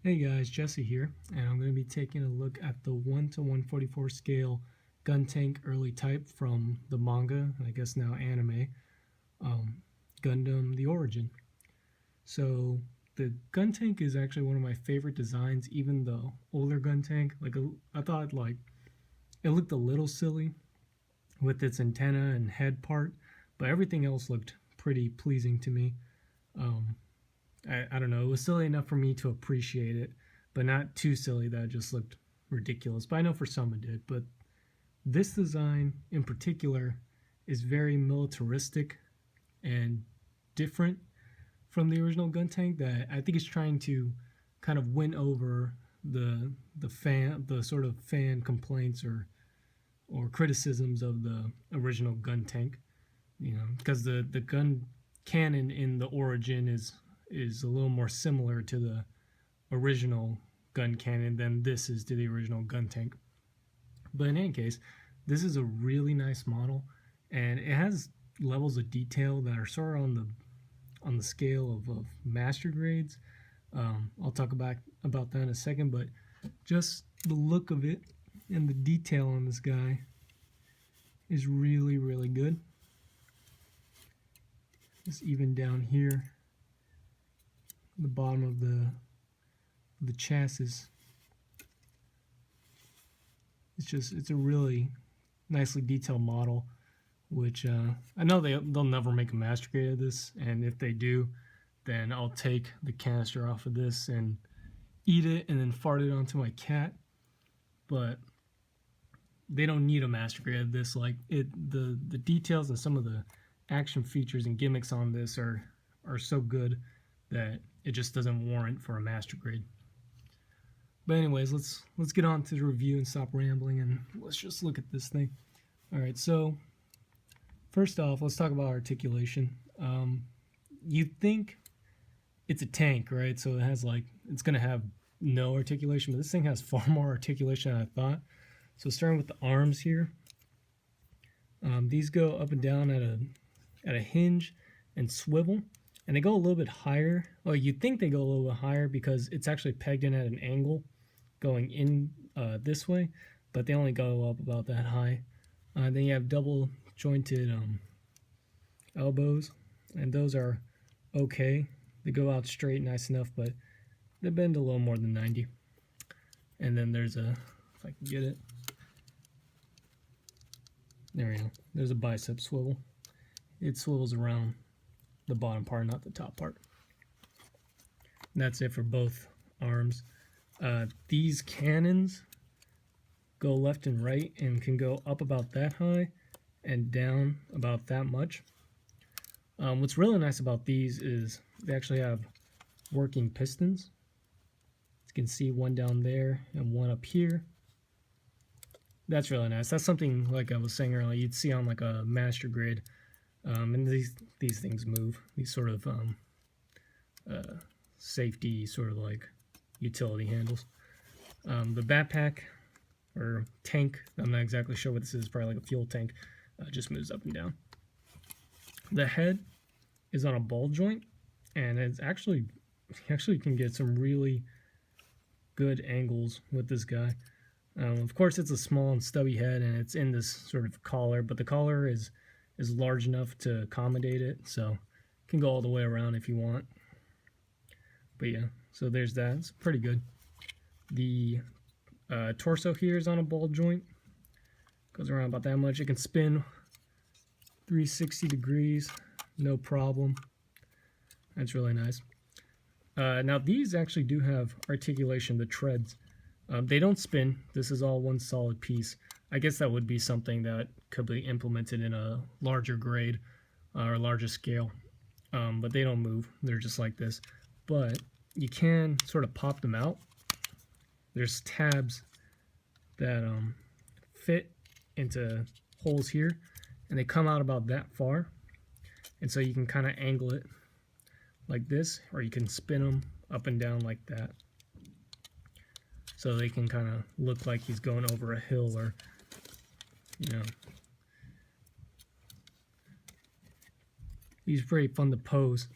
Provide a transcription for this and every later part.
Hey guys, Jesse here, and I'm going to be taking a look at the 1:144 scale Guntank Early Type from the manga, and I guess now anime, um, Gundam The Origin. So the Guntank is actually one of my favorite designs, even the older Guntank. I thought it looked a little silly with its antenna and head part, but everything else looked pretty pleasing to me. Um, I don't know. It was silly enough for me to appreciate it, but not too silly that it just looked ridiculous. But I know for some it did. But this design in particular is very militaristic and different from the original Guntank that I think is trying to kind of win over the sort of fan complaints or criticisms of the original Guntank. You know, because the gun cannon in the Origin is a little more similar to the original gun cannon than this is to the original Guntank. But in any case, this is a really nice model, and it has levels of detail that are sort of on the scale of master grades. I'll talk about that in a second, but just the look of it and the detail on this guy is really, really good. Just even down here, the bottom of the chassis, it's a really nicely detailed model, which I know they'll never make a master grade of this, and if they do, then I'll take the canister off of this and eat it and then fart it onto my cat. But they don't need a master grade of this. The details and some of the action features and gimmicks on this are so good that it just doesn't warrant for a master grade. But anyways, let's get on to the review and stop rambling, and let's just look at this thing. All right, so first off, let's talk about articulation. You'd think it's a tank, right? So it's gonna have no articulation, but this thing has far more articulation than I thought. So starting with the arms here, these go up and down at a hinge and swivel, and they go a little bit higher. Well, you'd think they go a little bit higher because it's actually pegged in at an angle going in this way, but they only go up about that high. Then you have double jointed elbows, and those are okay. They go out straight nice enough, but they bend a little more than 90. And then there's if I can get it, there we go. There's a bicep swivel. It swivels around the bottom part, not the top part. And that's it for both arms. These cannons go left and right and can go up about that high and down about that much. What's really nice about these is they actually have working pistons. You can see one down there and one up here. That's really nice. That's something, like I was saying earlier, you'd see on like a master grade. And these things move. These sort of safety, sort of like utility handles. The backpack or tank, I'm not exactly sure what this is, probably like a fuel tank, just moves up and down. The head is on a ball joint, and you actually can get some really good angles with this guy. Of course, it's a small and stubby head, and it's in this sort of collar, but the collar is large enough to accommodate it, so it can go all the way around if you want. But yeah, so there's that. It's pretty good. The torso here is on a ball joint. Goes around about that much. It can spin 360 degrees, no problem. That's really nice. Now these actually do have articulation, the treads. They don't spin. This is all one solid piece. I guess that would be something that could be implemented in a larger grade or larger scale. But they don't move. They're just like this. But you can sort of pop them out. There's tabs that fit into holes here, and they come out about that far. And so you can kind of angle it like this, or you can spin them up and down like that. So they can kind of look like he's going over a hill, or, you know. He's pretty fun to pose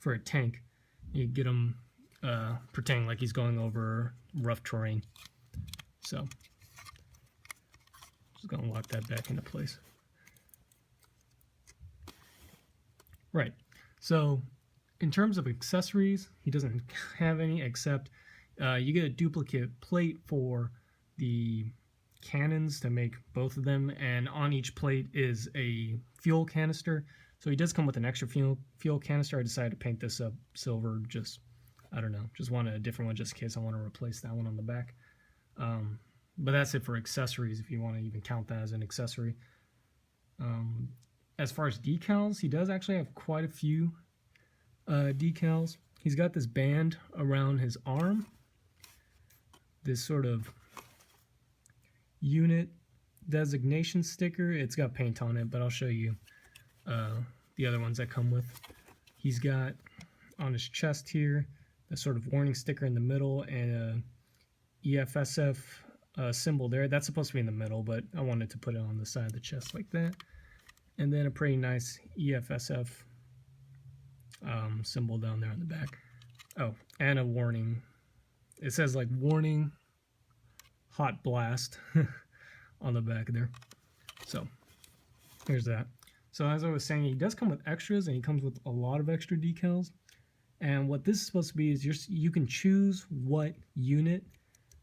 for a tank. You get them pretending like he's going over rough terrain. So just going to lock that back into place. Right. So in terms of accessories, he doesn't have any, except you get a duplicate plate for the cannons to make both of them, and on each plate is a fuel canister. So he does come with an extra fuel canister. I decided to paint this up silver, just, I don't know, just wanted a different one just in case I want to replace that one on the back. But that's it for accessories, if you want to even count that as an accessory. As far as decals, he does actually have quite a few decals. He's got this band around his arm, this sort of unit designation sticker. It's got paint on it, but I'll show you the other ones that come with. He's got on his chest here a sort of warning sticker in the middle and a EFSF symbol there. That's supposed to be in the middle, but I wanted to put it on the side of the chest like that. And then a pretty nice EFSF symbol down there on the back. Oh, and a warning. It says like warning, hot blast on the back there. So here's that. So as I was saying, he does come with extras, and he comes with a lot of extra decals. And what this is supposed to be is you can choose what unit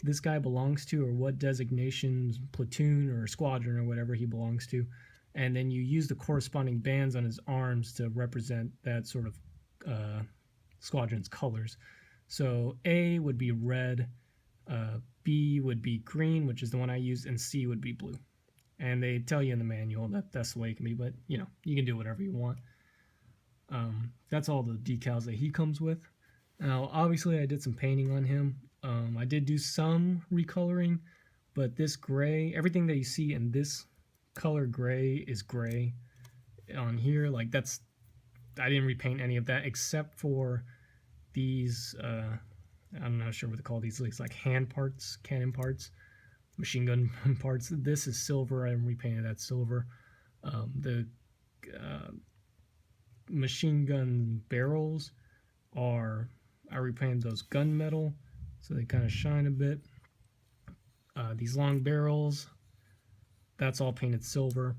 this guy belongs to, or what designation, platoon or squadron or whatever he belongs to. And then you use the corresponding bands on his arms to represent that sort of squadron's colors. So A would be red, B would be green, which is the one I used, and C would be blue. And they tell you in the manual that that's the way it can be, but you know, you can do whatever you want. That's all the decals that he comes with. Now, obviously, I did some painting on him. I did do some recoloring, but this gray, everything that you see in this color gray is gray on here. Like that's, I didn't repaint any of that except for these, I'm not sure what to call these, like hand parts, cannon parts, machine gun parts. This is silver. I repainted that silver. The machine gun barrels are, I repainted those gunmetal, so they kind of shine a bit. These long barrels, that's all painted silver.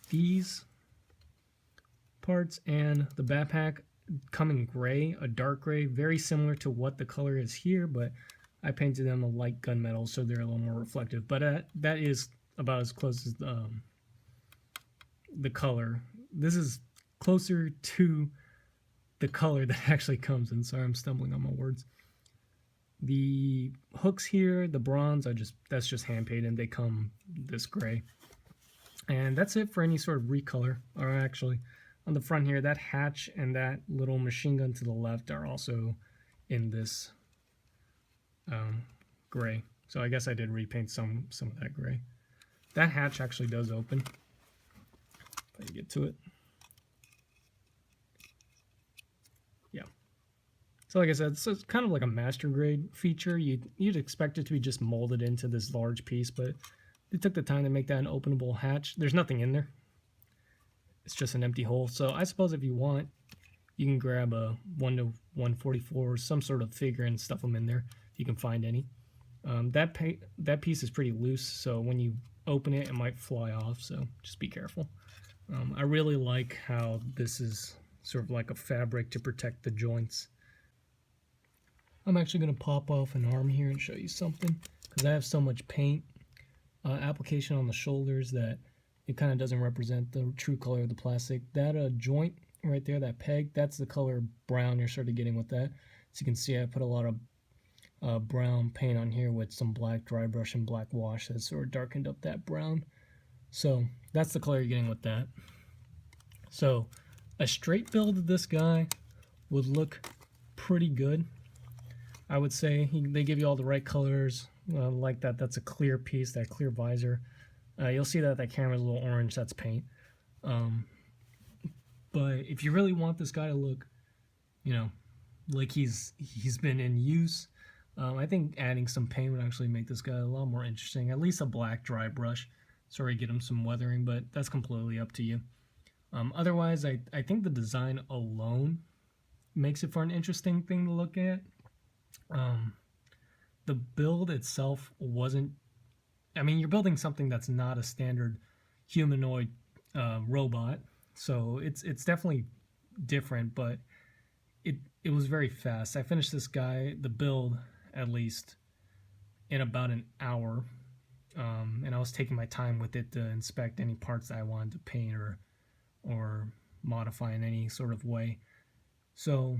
These parts and the backpack come in gray, a dark gray, very similar to what the color is here, but I painted them a light gunmetal, so they're a little more reflective. But that is about as close as the color. This is closer to the color that actually comes in. Sorry, I'm stumbling on my words. The hooks here, the bronze, that's just hand painted. They come this gray. And that's it for any sort of recolor. Or actually, on the front here, that hatch and that little machine gun to the left are also in this gray. So I guess I did repaint some of that gray. That hatch actually does open. If I can get to it. Yeah. So like I said, it's kind of like a master grade feature. You'd expect it to be just molded into this large piece, but they took the time to make that an openable hatch. There's nothing in there. It's just an empty hole. So I suppose if you want, you can grab a 1:144 or some sort of figure and stuff them in there if you can find any. That piece is pretty loose, so when you open it, it might fly off, so just be careful. I really like how this is sort of like a fabric to protect the joints. I'm actually going to pop off an arm here and show you something, because I have so much paint application on the shoulders that it kind of doesn't represent the true color of the plastic. That joint right there, that peg, that's the color brown you're sort of getting with that. So you can see I put a lot of brown paint on here with some black dry brush and black wash that sort of darkened up that brown. So that's the color you're getting with that. So a straight build of this guy would look pretty good. I would say they give you all the right colors like that. That's a clear piece, that clear visor. You'll see that camera's a little orange, that's paint. But if you really want this guy to look, you know, like he's been in use, I think adding some paint would actually make this guy a lot more interesting. At least a black dry brush, sort of get him some weathering, but that's completely up to you. Otherwise, I think the design alone makes it for an interesting thing to look at. The build itself wasn't, I mean, you're building something that's not a standard humanoid robot, so it's definitely different, but it was very fast. I finished this guy, the build at least, in about an hour, and I was taking my time with it to inspect any parts that I wanted to paint or modify in any sort of way. So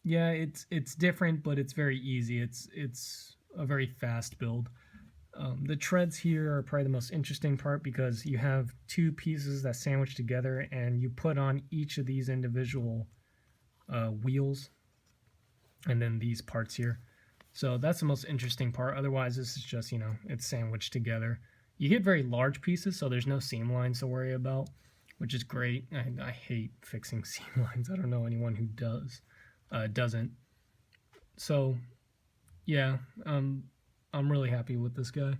yeah, it's different, but it's very easy. It's a very fast build. The treads here are probably the most interesting part because you have two pieces that sandwich together, and you put on each of these individual wheels, and then these parts here. So that's the most interesting part. Otherwise, this is just, you know, it's sandwiched together. You get very large pieces, so there's no seam lines to worry about, which is great. I hate fixing seam lines. I don't know anyone who doesn't. So yeah, I'm really happy with this guy.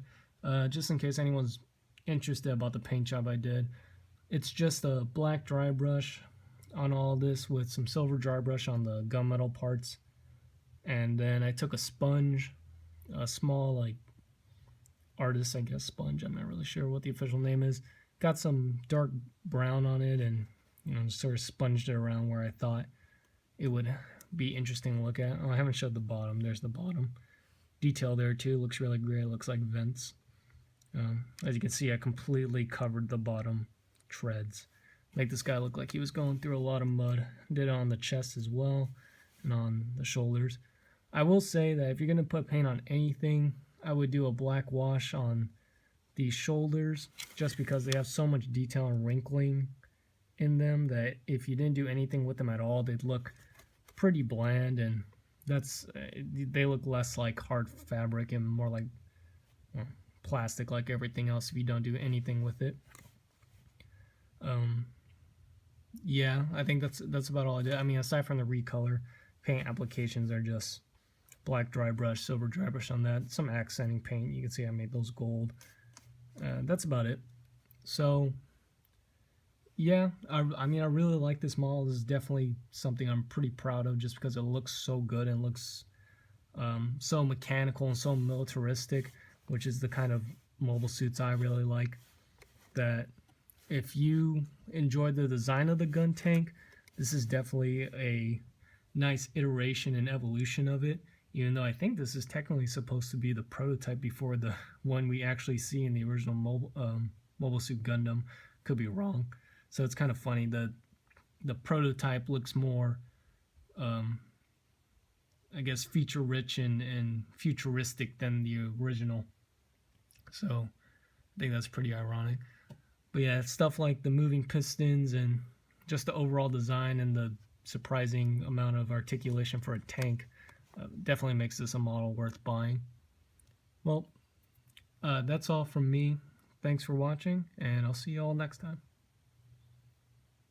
Just in case anyone's interested about the paint job I did, it's just a black dry brush on all this with some silver dry brush on the gunmetal parts, and then I took a sponge, a small like artist I guess sponge, I'm not really sure what the official name is, got some dark brown on it, and you know, just sort of sponged it around where I thought it would be interesting to look at. Oh, I haven't showed the bottom. There's the bottom detail there too. Looks really great. It looks like vents. As you can see, I completely covered the bottom treads. Make this guy look like he was going through a lot of mud. Did it on the chest as well and on the shoulders. I will say that if you're going to put paint on anything, I would do a black wash on these shoulders, just because they have so much detail and wrinkling in them that if you didn't do anything with them at all, they'd look pretty bland, and they look less like hard fabric and more like plastic, like everything else, if you don't do anything with it. Yeah, I think that's about all I did. I mean, aside from the recolor, paint applications are just black dry brush, silver dry brush on that, some accenting paint. You can see I made those gold. That's about it. So yeah, I mean, I really like this model. This is definitely something I'm pretty proud of, just because it looks so good and looks so mechanical and so militaristic, which is the kind of mobile suits I really like. That if you enjoyed the design of the Guntank, this is definitely a nice iteration and evolution of it, even though I think this is technically supposed to be the prototype before the one we actually see in the original Mobile Suit Gundam. Could be wrong. So it's kind of funny that the prototype looks more, I guess, feature-rich and futuristic than the original. So I think that's pretty ironic. But yeah, stuff like the moving pistons and just the overall design and the surprising amount of articulation for a tank definitely makes this a model worth buying. Well, that's all from me. Thanks for watching, and I'll see you all next time.